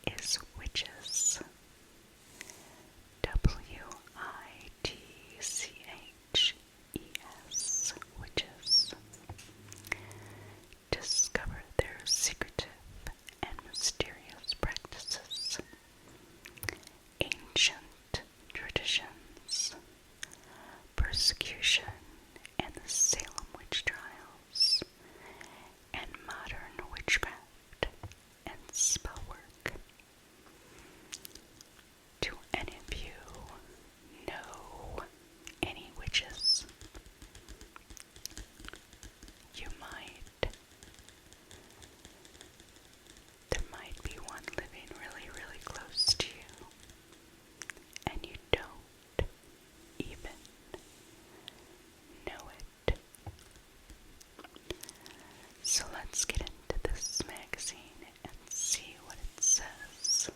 is witches. Witches. Witches. Discover their secretive and mysterious practices, ancient traditions, persecution and the Salem witch trials, and modern witchcraft and spell work. Do any of you know any witches? You might. There might be one living really, really close to you, and you don't even know it. So let's get into this magazine and see what it says.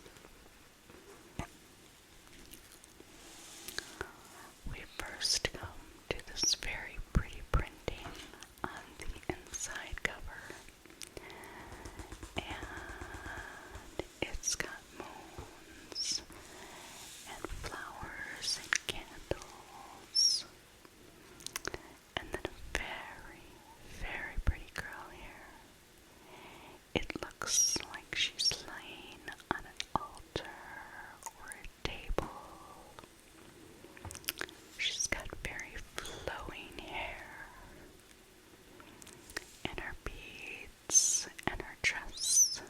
We first come to this very pretty printing on the inside cover, and it's got moons and flowers and candles, and then a very, very pretty girl here. It looks like she's laying on an altar or a table. She's got very flowing hair, and her beads and her dress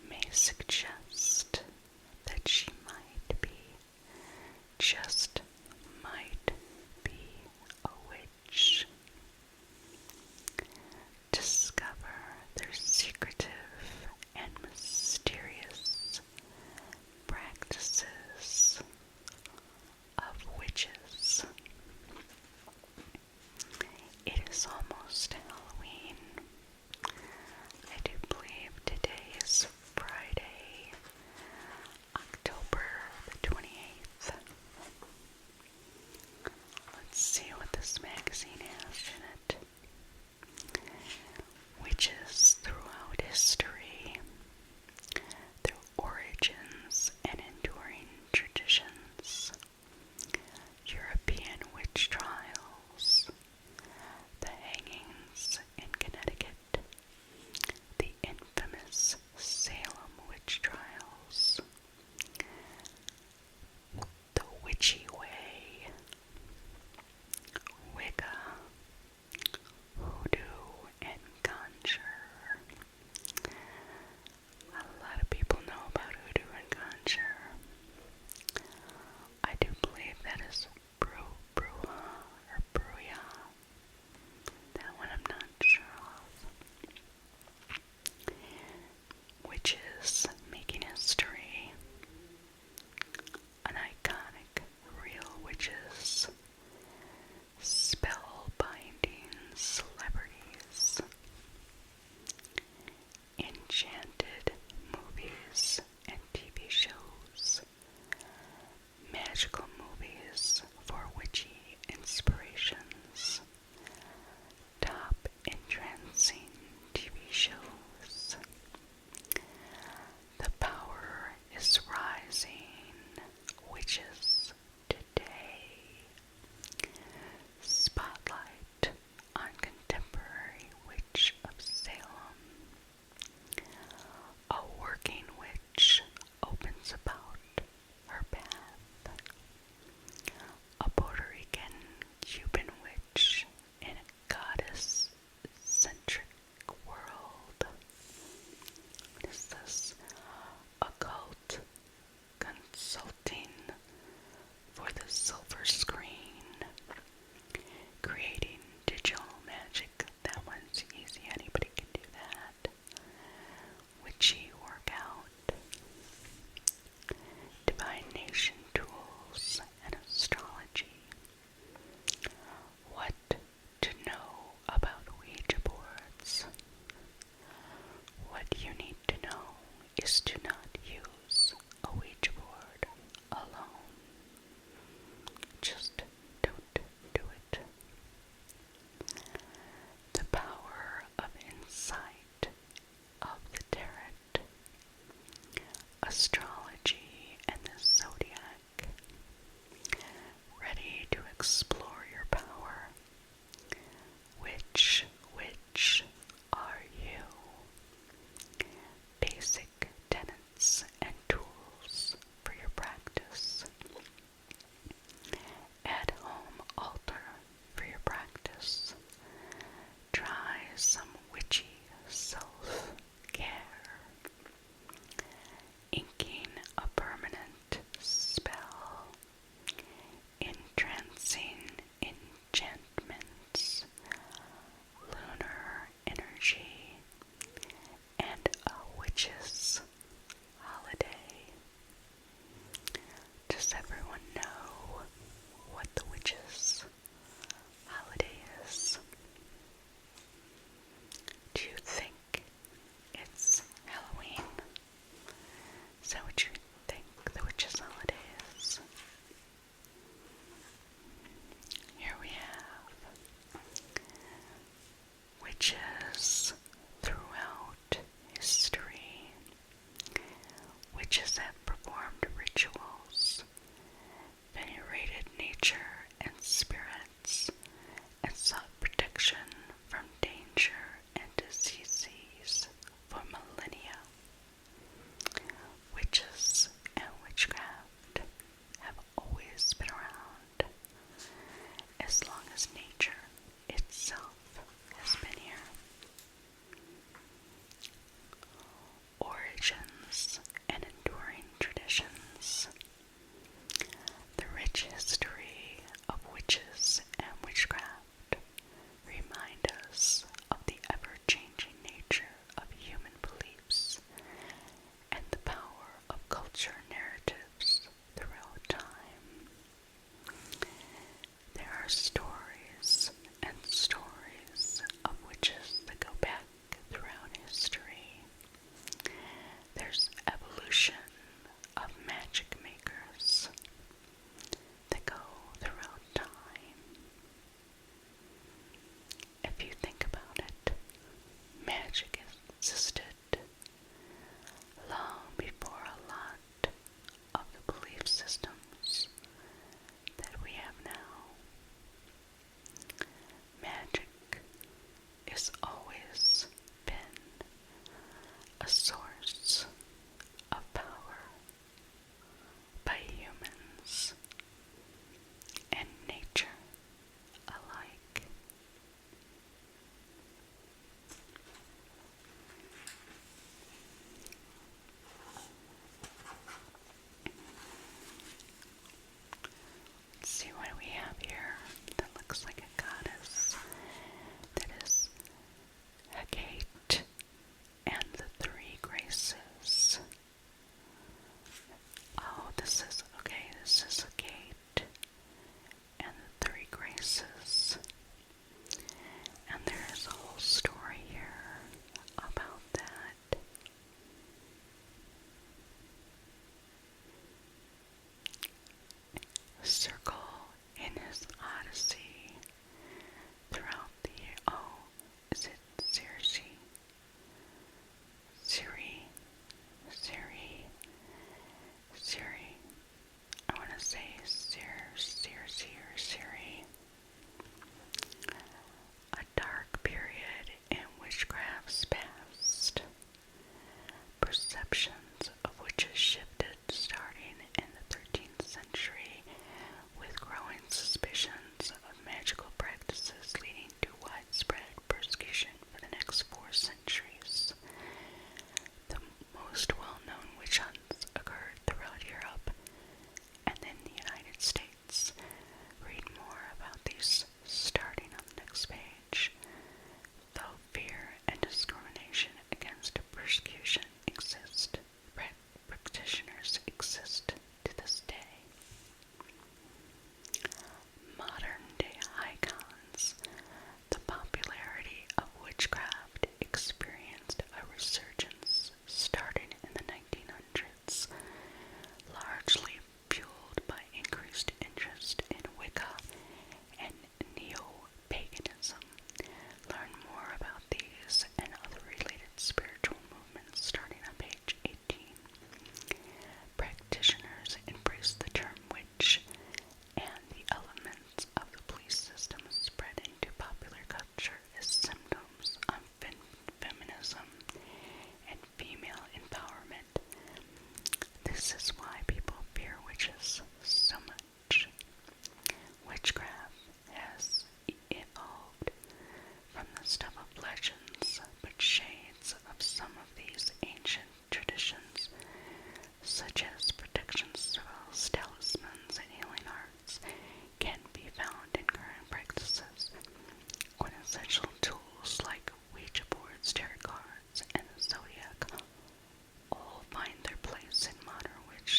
may suggest that she might be, just might be, a witch. Discover their secretive and mysterious practices of witches. It is almost Halloween. I do believe today is Friday, October the 28th. Let's see what this magazine has in it. Witches throughout history, their origins and enduring traditions, European witch trials, the hangings in Connecticut, the infamous Salem witch trials, the witchy way, Wicca, hoodoo, and conjure. A lot of people know about hoodoo and conjure. I do believe that is Bruja or Bruja. That one I'm not sure of. Witches making history. An iconic real witches. Spell-binding celebrities. Enchanted movies and TV shows. Magical movies for witchy inspirations. Top entrancing TV shows. The power is rising. Witches today. Spotlight on contemporary witch of Salem. A working witch opens about her path. A Puerto Rican Cuban witch in a goddess-centric world. What is this? Occult consulting for the silver screen. Creating digital magic. That one's easy. Anybody can do that. Witchy workout. Divination tools and astrology. What to know about Ouija boards. What you need to know is to not use a Ouija board alone. Just don't do it. The power of insight of the tarot. witches have performed rituals, venerated nature and spirits, and sought protection from danger and diseases for millennia. Witches and witchcraft have always been around, as long as nature itself has been here. Origins and enduring traditions. The rich history of witches and witchcraft remind us of the ever-changing nature of human beliefs and the power of culture narratives throughout time. There are stories and stories of witches that go back throughout history. There's evolution of magic makers that go throughout time. If you think about it, magic existed long before a lot of the belief systems that we have now. Magic has always been a source of power by humans and nature alike. Let's see what we have here that looks like a goddess. That is Hecate and the Three Graces. Oh, this is Hecate and the Three Graces. And there's a whole story here about that. Circle in his odyssey throughout the year. Oh, is it Circe? Siri. I want to say Circe or Siri. A dark period in witchcraft's past. Perceptions of witches shifted starting in the 13th century, with growing suspicions of magical practices leading to widespread persecution for the next 4 centuries. The most well-known witch hunts occurred throughout Europe and in the United States. Read more about these starting on the next page. Though fear and discrimination against persecution exist, practitioners exist to this day. Modern-day icons. The popularity of witchcraft experienced a resurgence starting in the 1900s, largely fueled by increased interest in Wicca and neo-paganism. Learn more about these and other related spiritual movements starting on page 18. Practitioners embrace the term witch, and the elements of the belief system spread into popular culture as symptoms of feminism and female empowerment. This is why people fear witches so much. Witchcraft has evolved from the stuff of legends, but shades of some of these ancient traditions, such as protection spells, talismans, and healing arts, can be found in current practices. Quintessential tools like Ouija boards, tarot cards, and the zodiac all find their place in modern witch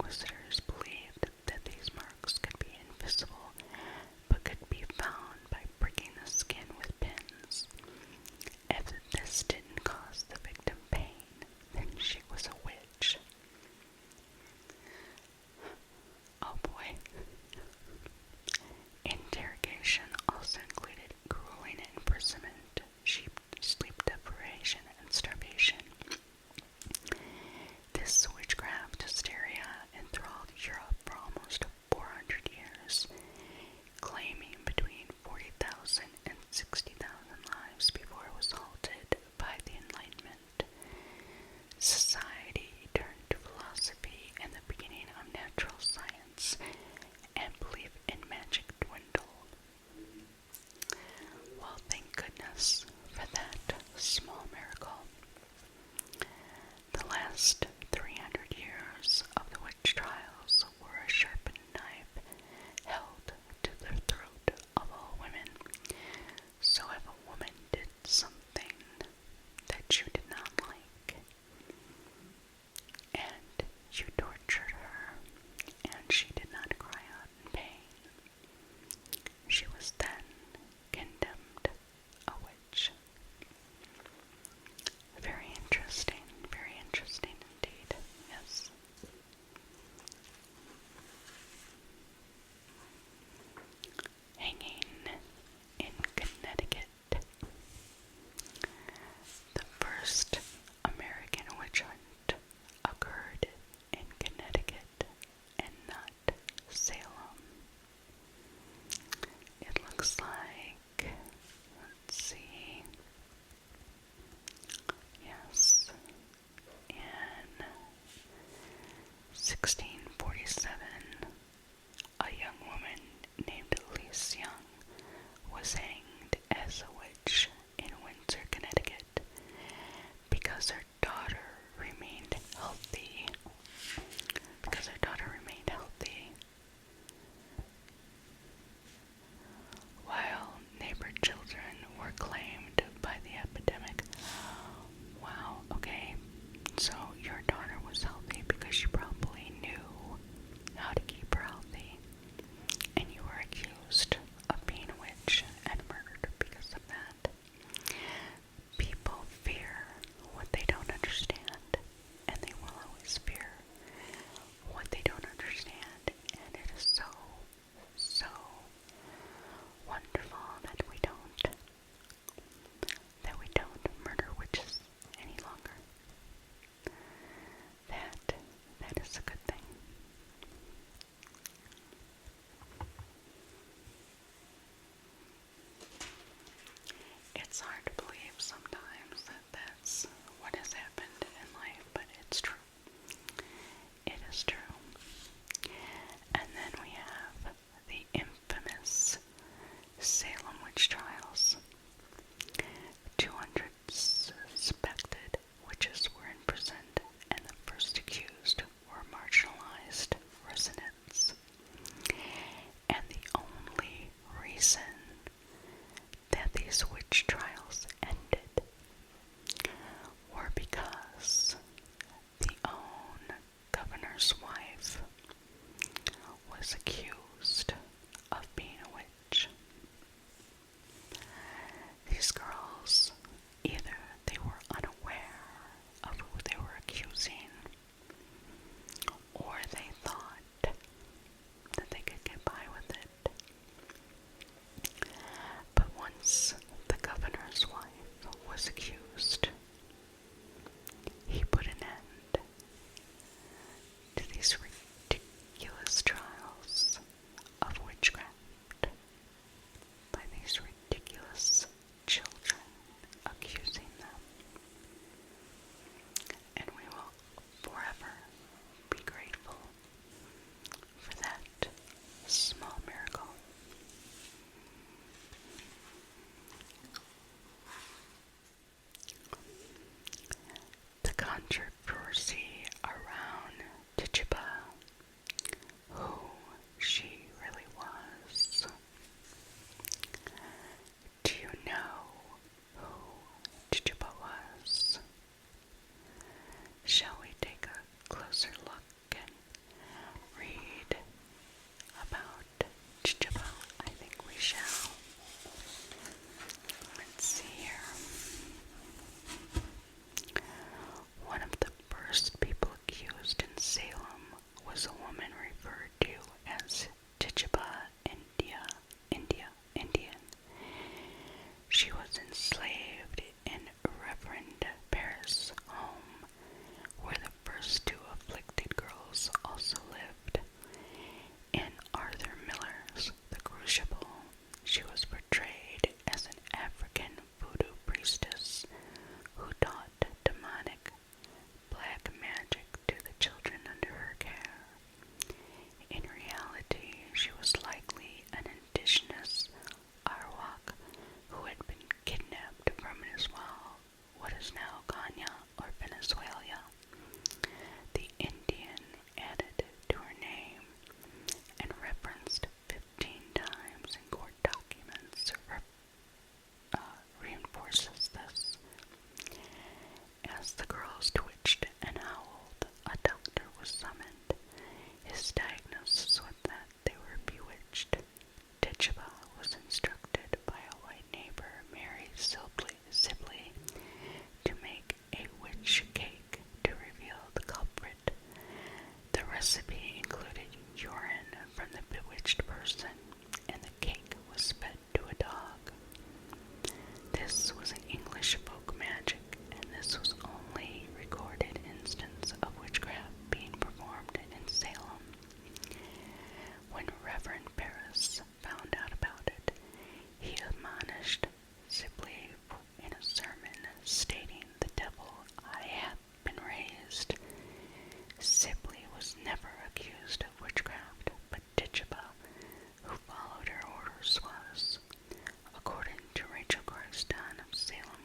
inquisitors believed that these marks could be invisible, but could be found by pricking the skin with pins. If this didn't cause the victim pain, then she was a witch. Oh boy. Interrogation also included grueling imprisonment, sleep deprivation, and starvation. This witchcraft hysteria enthralled Europe for almost 400 years, claiming between 40,000 and 60,000 lives before it was halted by the Enlightenment. Society turned to philosophy and the beginning of natural science, and belief in magic dwindled. Well, thank goodness for that small miracle. The last 300 years of the witch trials were a sharpened knife held to the throat of all women. So if a woman did something that you did not like, and you tortured her, and she did not cry out in pain, she was then condemned a witch. Very interesting indeed, yes. Hanging in Connecticut. The first American witch hunt occurred in Connecticut and not Salem. It looks like, let's see, yes, in 1647, a young woman named Elise Young was hanged as a witch in Windsor, Connecticut, because her daughter remained healthy. While neighbor children were claimed by the epidemic. Wow, okay, so your daughter was healthy because you probably knew how to keep her healthy, and you were accused of being a witch and murdered because of that. People fear what they don't understand, and they will always fear what they don't understand, and it is so wonderful that we don't murder witches any longer. That is a good thing. It's hard to believe sometimes that that's what has happened in life, but it's true. It is true. And then we have the infamous Salem witch trials. 200 suspected witches were imprisoned, and the first accused were marginalized residents. And the only reason that these witch trials ended were because the own governor's wife was accused of being a witch. These girls, either they were unaware of who they were accusing, or they thought that they could get by with it. But once the governor's wife was accused, he put an end to these ridiculous trials, urine from the bewitched person, and the cake was fed to a dog. This was an English folk magic, and this was only recorded instance of witchcraft being performed in Salem. When Reverend Paris found out about it, he admonished Sibley in a sermon, stating, "The devil I have been raised." Sibley was never accused of witchcraft, but Tituba, who followed her orders, was. According to Rachel Christian of Salem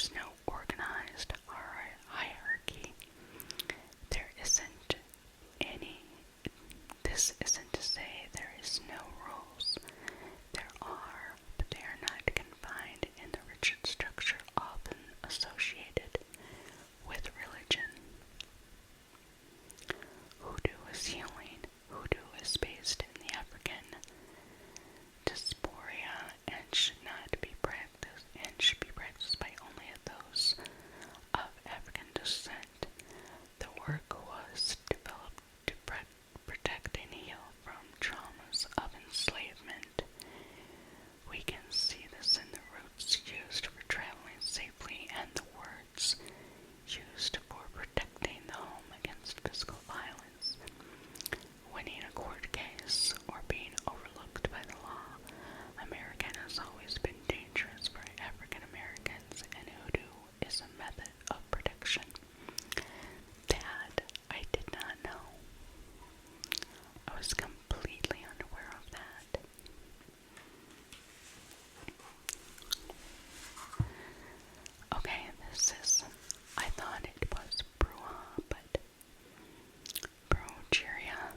there's no organized hierarchy. There isn't any. This isn't to say there is no rules. There are, but they are not confined in the rigid structure often associated with religion. Hoodoo is healing. Hoodoo is based in the African diaspora and should be practiced by only those of African descent. The work was developed to protect and heal from traumas of enslavement. We can see this in the roots used for traveling safely and the words used for protecting the home against physical violence. Winning a court case or being overlooked by the law. American has always been dangerous for African Americans, and hoodoo is a method of protection. That I did not know. I was completely unaware of that. Okay, I thought it was Bruja, but Brujeria.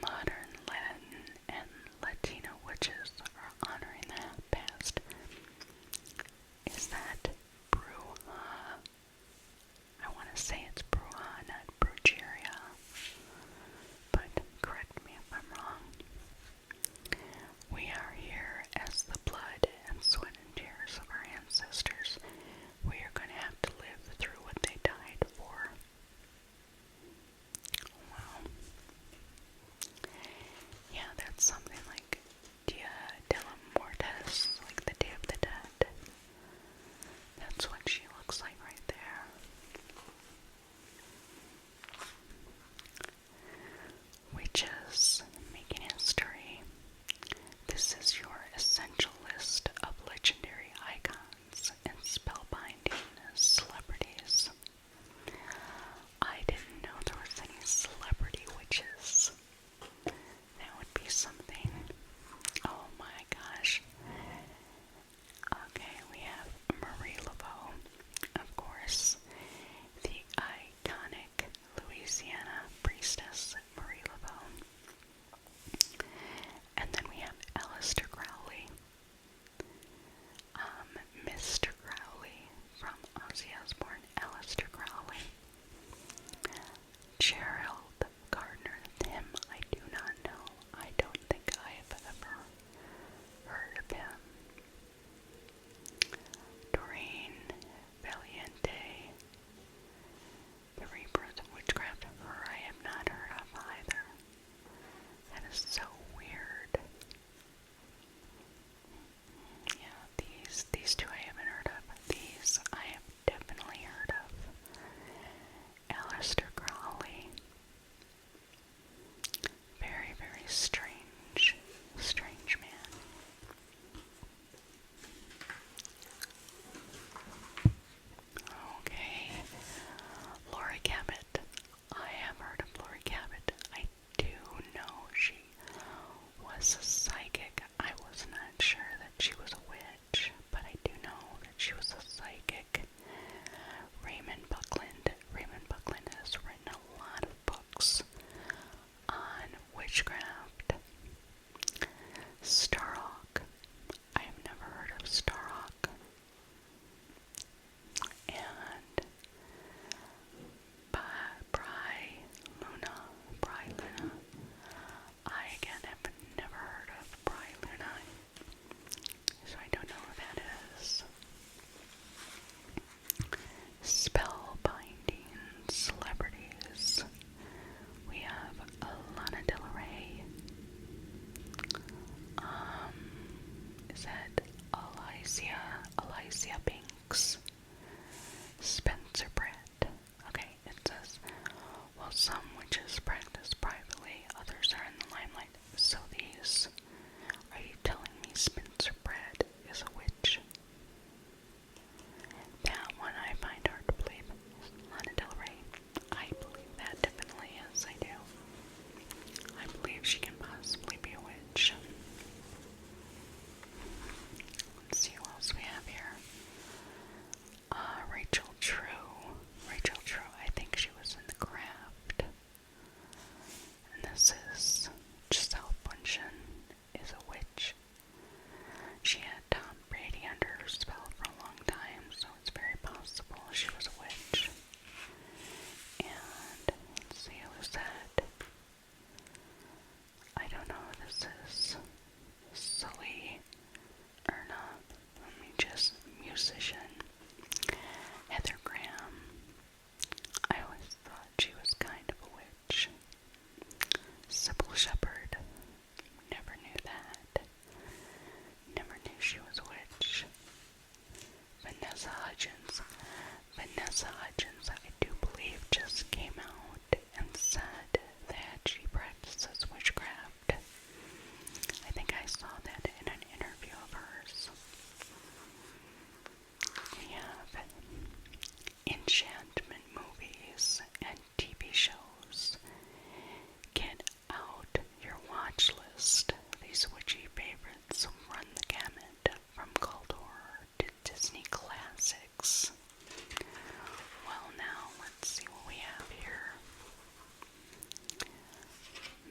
Modern Latin and Latino witches are honoring the past. Is that Bruja? I want to say it's Bruja, not Brujeria. But correct me if I'm wrong. We are here as the blood and sweat and tears of our ancestors. We are going to have to live through what they died for. Wow. Yeah, that's something like Dia de la Muertes, like the Day of the Dead. That's what she looks like right there. Witches making history. This is your essential list of legendary icons and spellbinding celebrities. I didn't know there was any celebrity witches. That would be something. Oh my gosh. Okay, we have Marie Laveau, of course, the iconic Louisiana priestess Marie Laveau. And then we have Aleister Crowley, Mr. Crowley from Ozzy Osbourne, Aleister Crowley. Gerald Gardner, him I do not know. I don't think I have ever heard of him. Doreen Valiente, the Rebirth of Witchcraft, her I have not heard of either. That is so weird. Yeah, these two I haven't heard of. These I have definitely heard of. Aleister Crowley. Very, very strange man. Okay. Laurie Cabot. I have heard of Laurie Cabot. I do know she was a psychic. I was not sure that she was a witch, but I do know that she was a psychic. Raymond Buckland has written a lot of books on witchcraft. Starhawk. I have never heard of Starhawk. And Bry Luna. I again have never heard of Bry Luna, so I don't know who that is. Spellbinding celebrities. We have Lana Del Rey. Is that Alicia Binks? Spencer Pratt. Okay, it says, while some witches practice privately, others are in the limelight. So these, are you telling me Spencer Pratt is a witch? That one I find hard to believe. Lana Del Rey. I believe that definitely is, I do. I believe she can possibly be a witch. Hudgens. Vanessa Hudgens, I do believe, just came out and said that she practices witchcraft. I think I saw that in an interview of hers. We have enchantment movies and TV shows. Get out your watch list. These witchy favorites run the gamut from cult horror to Disney classics. Well, now let's see what we have here.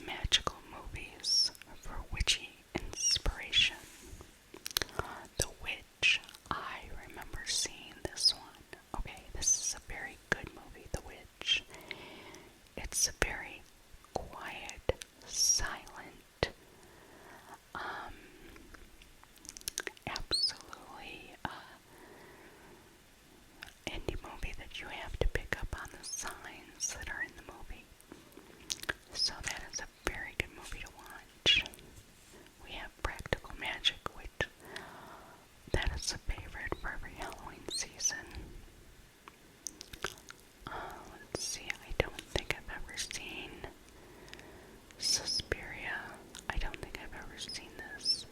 Magical movies for witchy inspiration. The Witch. I remember seeing this one. Okay, this is a very good movie, The Witch. It's a very quiet, silent, absolutely indie movie that you have to pick up on the signs that are in the movie. So that is a very good movie to watch. We have Practical Magic, which that is a favorite for every Halloween season. Let's see, I don't think I've ever seen Suspiria. I don't think I've ever seen this.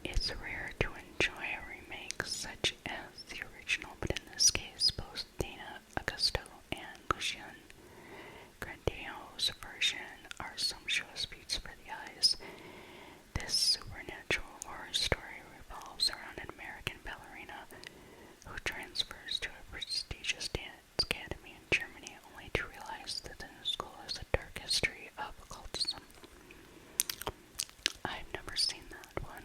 It's rare to enjoy a remake such as the original, but in this case, both Dana Augusto and Lucien Grandeau's version are sumptuous feats for the eyes. This supernatural horror story revolves around an American ballerina who transfers to a prestigious dance academy in Germany only to realize that the new school has a dark history of occultism. I've never seen that one.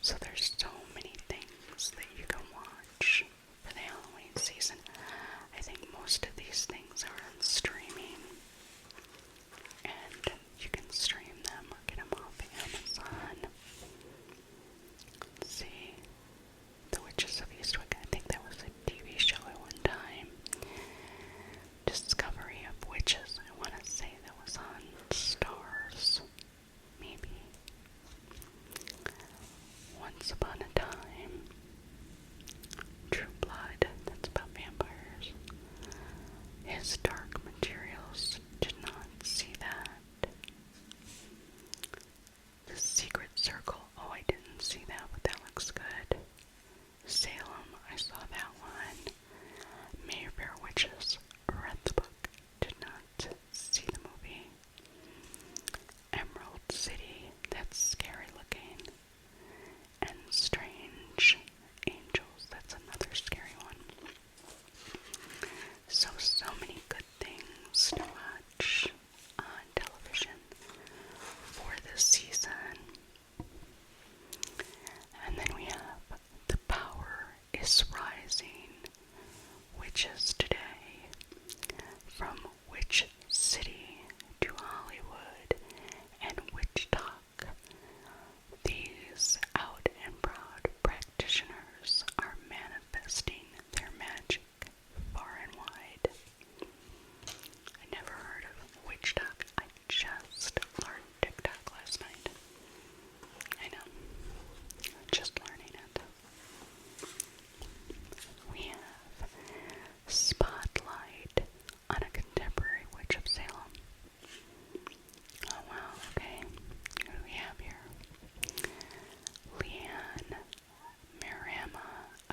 So there's so many things that you can watch for the Halloween season. I think most of these things are on streaming, and you can stream them or get them off Amazon. Let's see, The Witches of Eastwick. I think that was a TV show at one time. Discovery of Witches. I want to say that was on Stars, maybe. Once Upon a Time. True Blood. That's about vampires. His Dark Materials. Did not see that. The Secret Circle. Oh, I didn't see that, but that looks good. Salem. I saw that one. Mayfair Witches. Read the book. Did not see the movie. Emerald City. That's scary looking. And Strange Angels. That's another scary one. So many good things to watch on television for this season. And then we have The Power is Rising, Witches Today, From Witch City to Hollywood, and Witch Talk. These out and proud practitioners are manifesting their magic far and wide. I never heard of Witch Talk. I just learned TikTok last night. I know. Just learning it. We have Spotlight on a Contemporary Witch of Salem. Oh wow, okay. Who do we have here? Leanne Marama,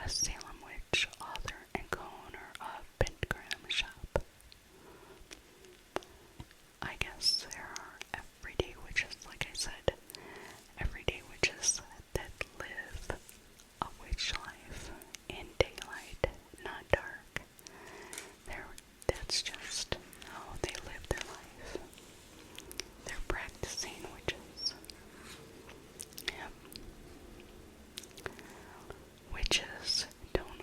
a Salem witch, author and co-owner of Pentagram Shop. I guess there are everyday witches, like I said. Everyday witches that live a witch life in daylight, not dark. That's just how they live their life. They're practicing witches. Yep. Witches don't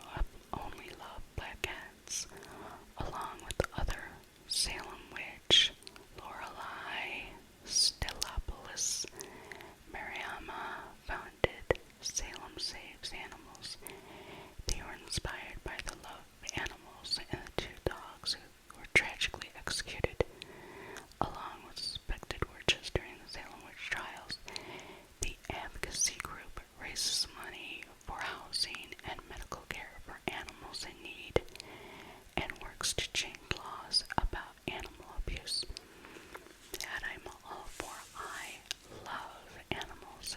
only love black cats, along with other Salem witch, Lorelei Stellopolis. Mariama founded Salem Saves Animals. They were inspired by the love of animals and the two dogs who were tragically executed, along with suspected witches during the Salem witch trials. The advocacy group raises money for housing and medical care for animals in need and works to change laws about animal abuse. That I'm all for. I love animals.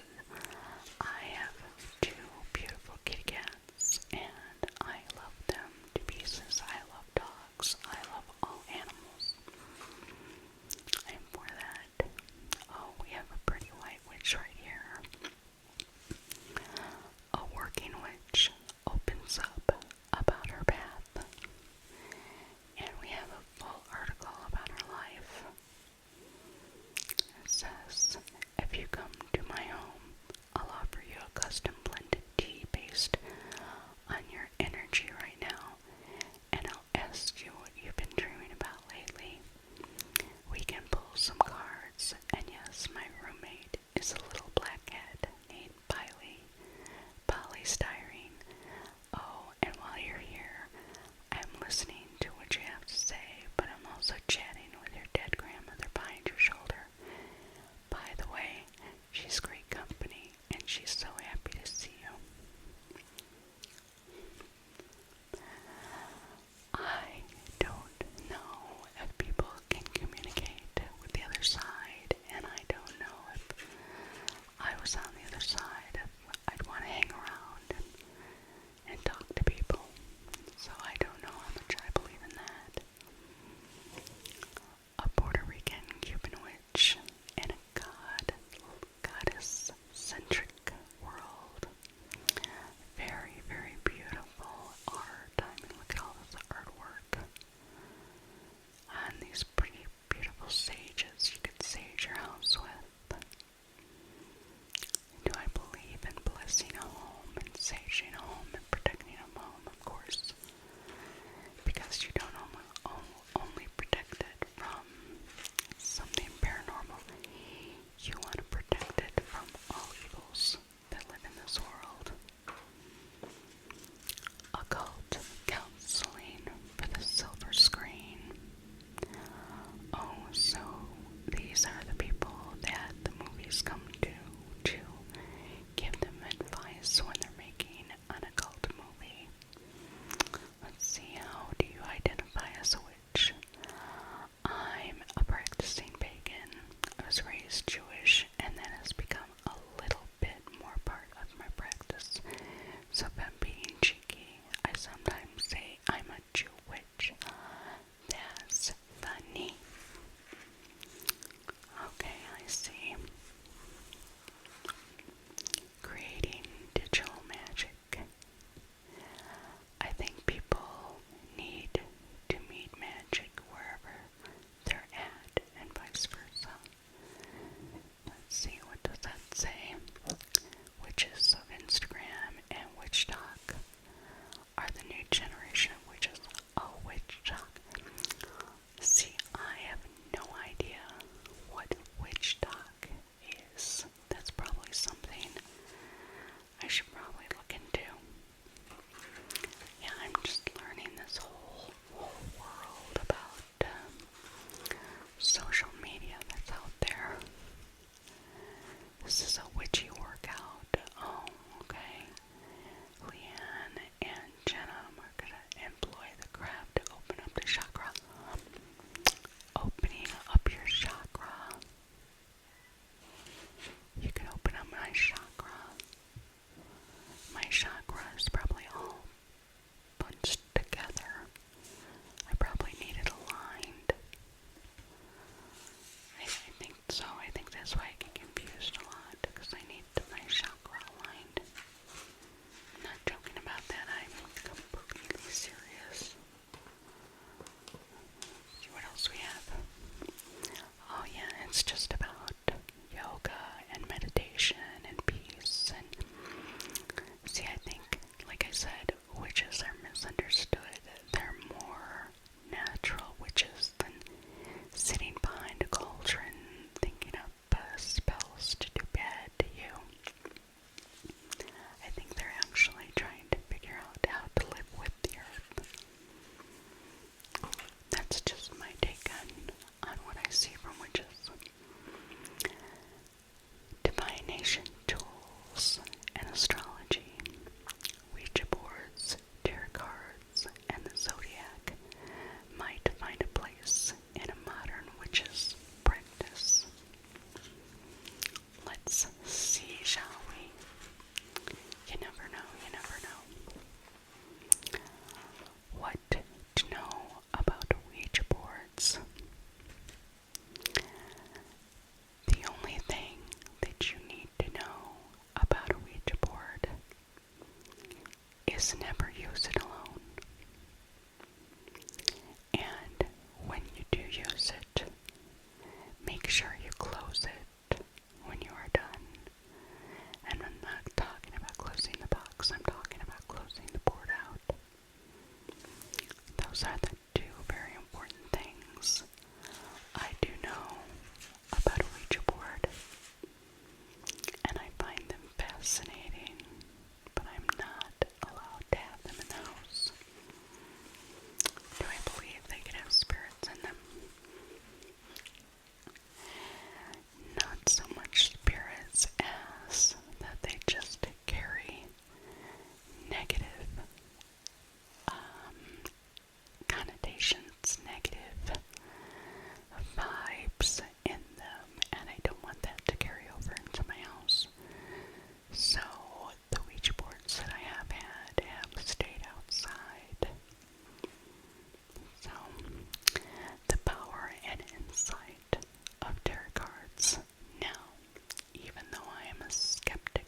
I have two beautiful kitty cats and I love them to pieces. I love dogs. I love all animals. I'm for that. Oh, we have a pretty white witch right here. A working witch opens up about her path. And we have a full article about her life. It says, if you come to my home, I'll offer you a custom blended tea based on your energy right now, and I'll ask you what you've been dreaming about lately. We can pull some cards, and yes, my roommate is a little black cat named Polystyrene. Oh, and while you're here, I'm listening to what you have to say, but I'm also chatting with your dead grandmother behind your shoulder. By the way, she's great company, and she's so happy to is never use it alone. And when you do use it, make sure you close it when you are done. And I'm not talking about closing the box, I'm talking about closing the board out. Those are the two very important things I do know about a Ouija board, and I find them fascinating, but I'm not allowed to have them in the house. Do I believe they could have spirits in them? Not so much spirits as that they just carry negative connotations, negative vibes in them, and I don't want that to carry over into my house. So the Ouija boards that I have had have stayed outside. So the power and insight of tarot cards. Now, even though I am a skeptic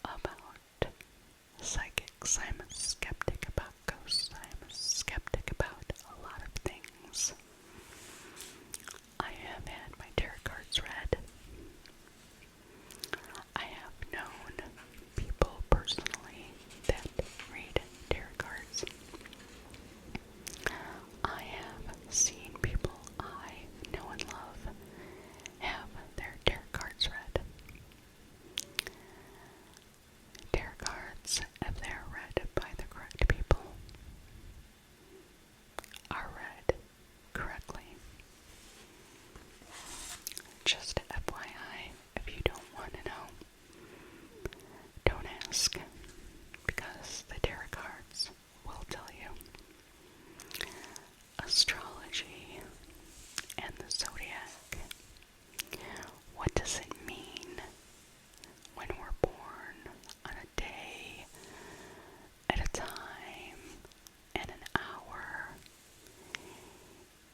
about psychics, I'm a skeptic about ghosts, I'm a skeptic about a lot of things, I have had my tarot cards read. I have known people personally that read tarot cards. I have seen people I know and love have their tarot cards read. Tarot cards, if they're read by the correct people, are read correctly. Just FYI, if you don't want to know, don't ask, because the tarot cards will tell you. Astrology and the zodiac. What does it mean when we're born on a day, at a time, and an hour?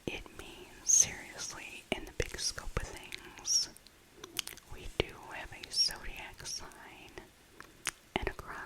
It means, seriously, in the big scope of things, we do have a zodiac sign and a cross.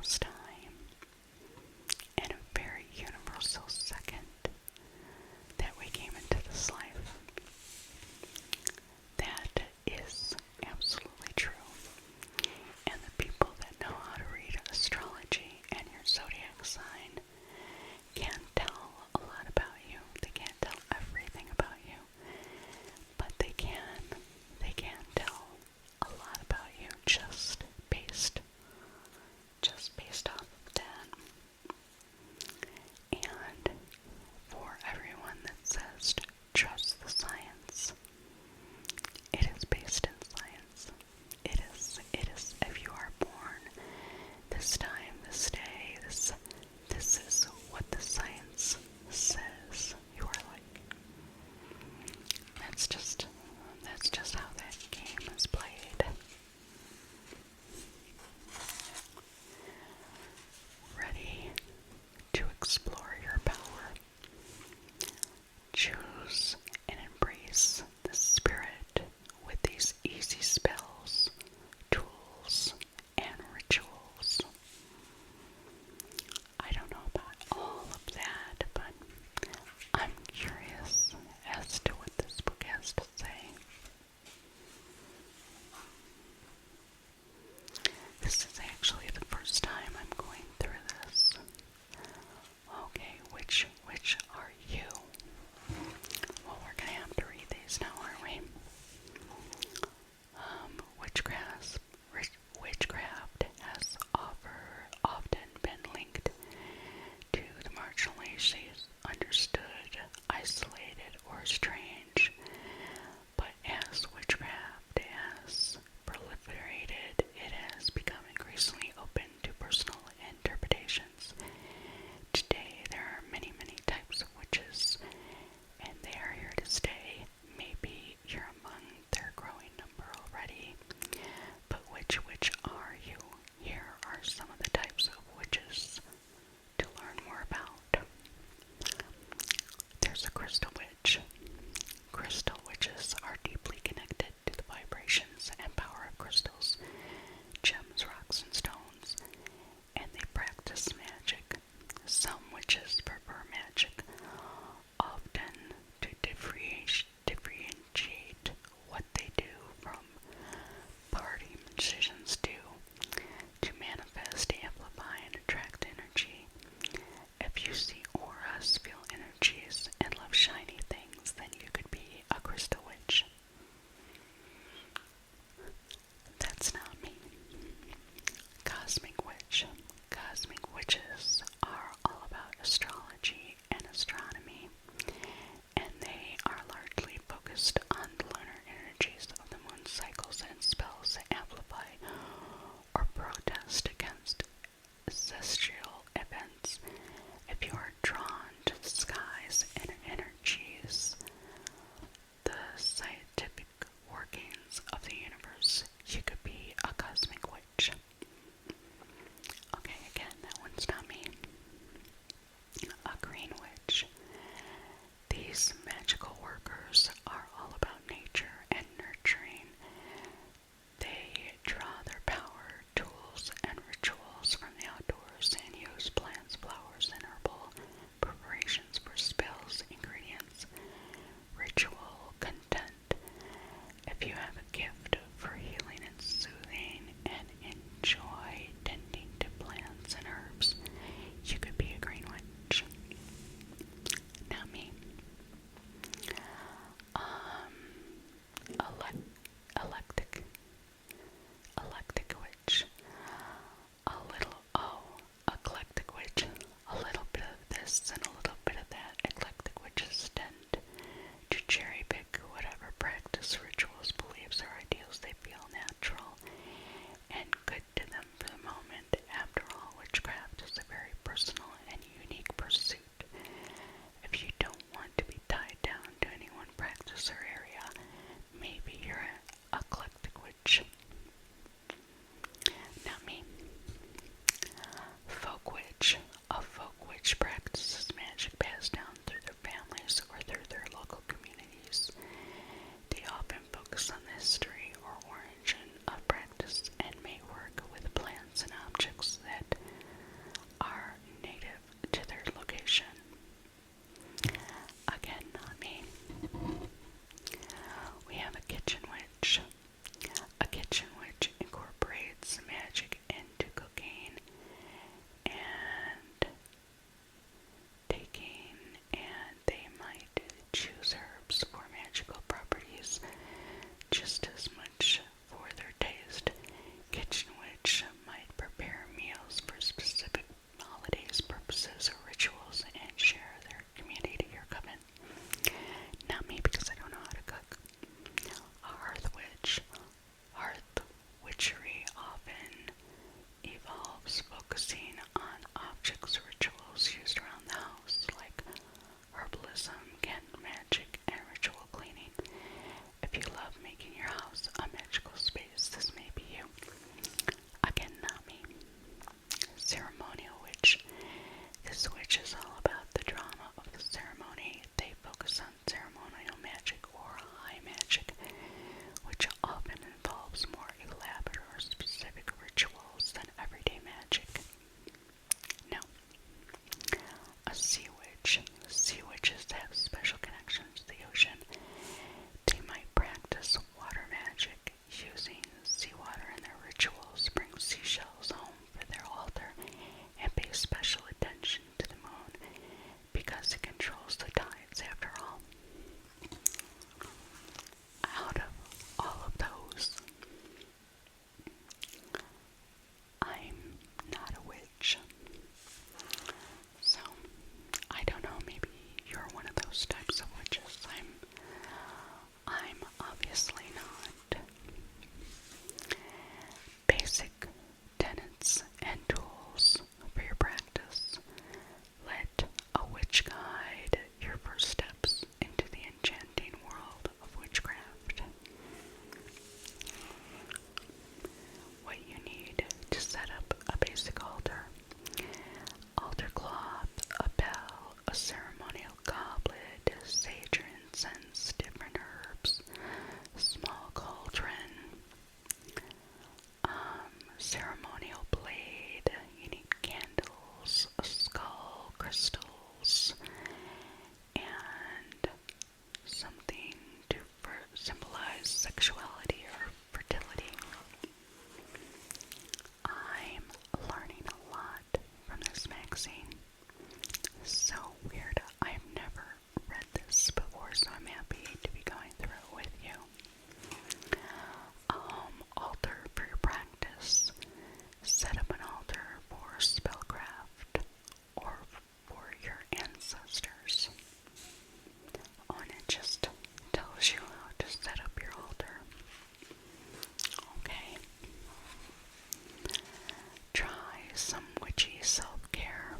some witchy self-care.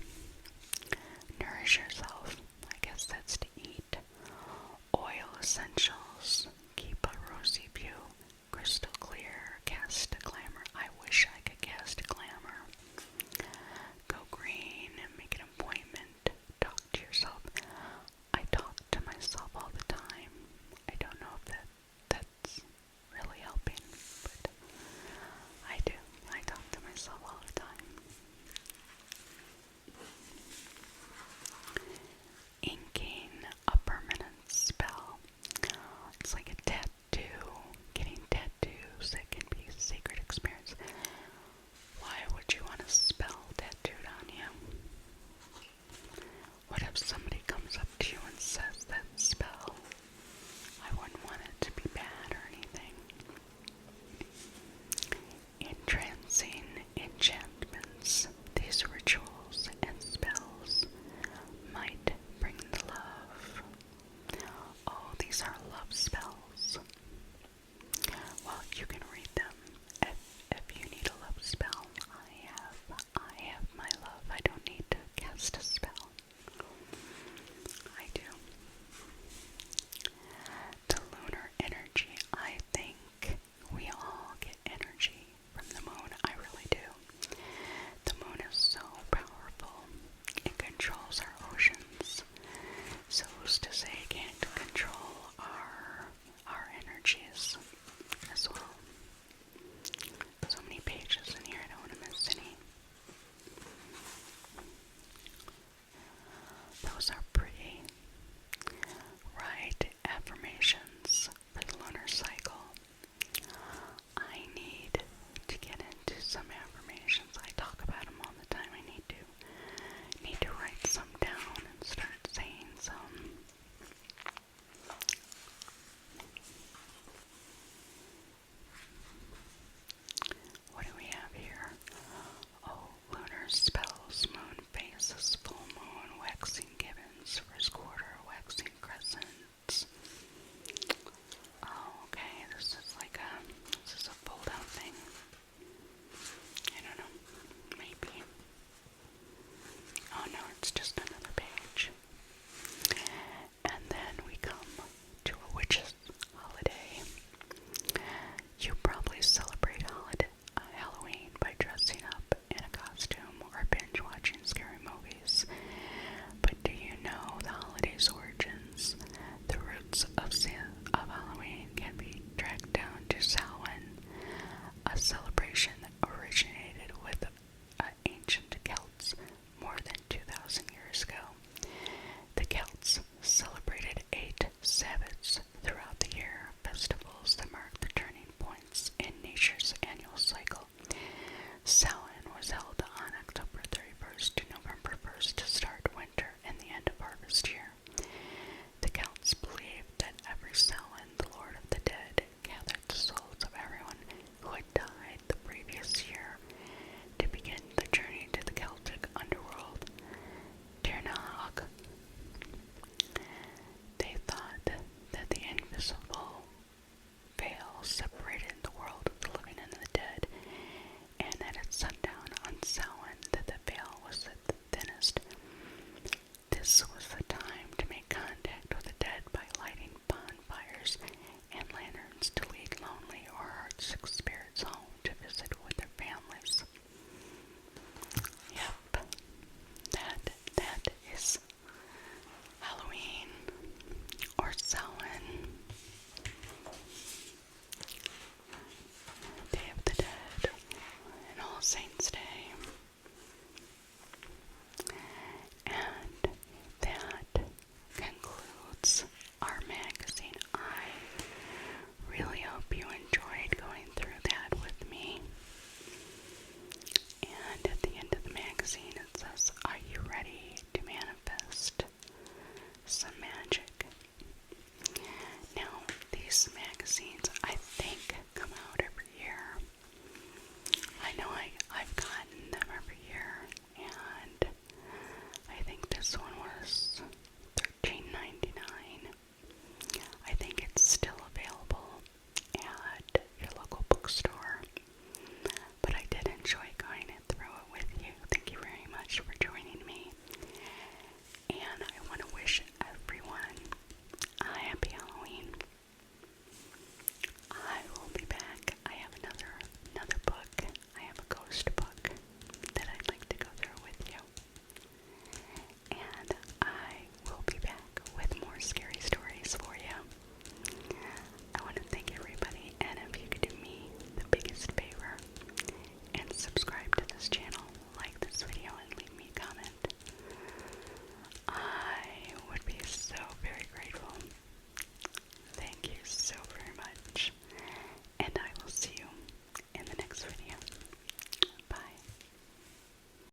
Nourish yourself. I guess that's to eat. Oil essentials. Keep a rosy view. Crystal clear. Cast a glamour. I wish I could cast a glamour. Go green and make an appointment. Talk to yourself. I talk to myself all the time. I don't know if that's really helping, but I do. I talk to myself all the time. Inking a permanent spell. It's like a tattoo. Getting tattoos, it can be a sacred experience. Why would you want a spell tattooed on you? What if somebody comes up to you and says that spell? I wouldn't want it to be bad or anything. Entrancing enchantments. These rituals and spells might bring the love. Oh, these are love spells. Well, you can read them if you need a love spell. I have my love. I don't need to cast a spell. I do. The lunar energy. I think we all get energy from the moon. I really do. The moon is so powerful. It controls our oceans. So who's to say it can't control our energies as well? So many pages in here, I don't want to miss any. Those are pretty. Right, affirmations for the lunar cycle. I need to get into some affirmations. I talk about them all the time. I need to write some down and start saying some. What do we have here? Oh, lunar spells, moon phases, full moon, waxing gibbons, first quarter, waxing crescents. Oh, okay, this is a fold out thing. I don't know, maybe. Oh no, it's just another page. And then we come to a witch's holiday. You probably celebrate Halloween by dressing up in a costume or binge watching scary movies. But do you know the holiday's origins? The roots of Halloween can be tracked down to Samhain, a celebration that originated with ancient Celts more than 2,000 years ago. The Celts celebrated 8 Sabbats throughout the year, festivals that mark the turning points in nature's annual cycle. Samhain was held on October 31st to November 1st to start winter and the end of harvest year. The Celts believed that every Samhain, the Lord of the Dead gathered the souls of everyone who had died the previous year to begin the journey to the Celtic underworld, Tirnahog. They thought that the invisible veil separated the world of the living and the dead, and that at sundown on Samhain that the veil was at the thinnest. This was the time to make contact with the dead by lighting bonfires and lanterns to lead lonely or heartsick spirits home to visit with their families. Yep, that is Halloween or Samhain, Day of the Dead, and All Saints' Day.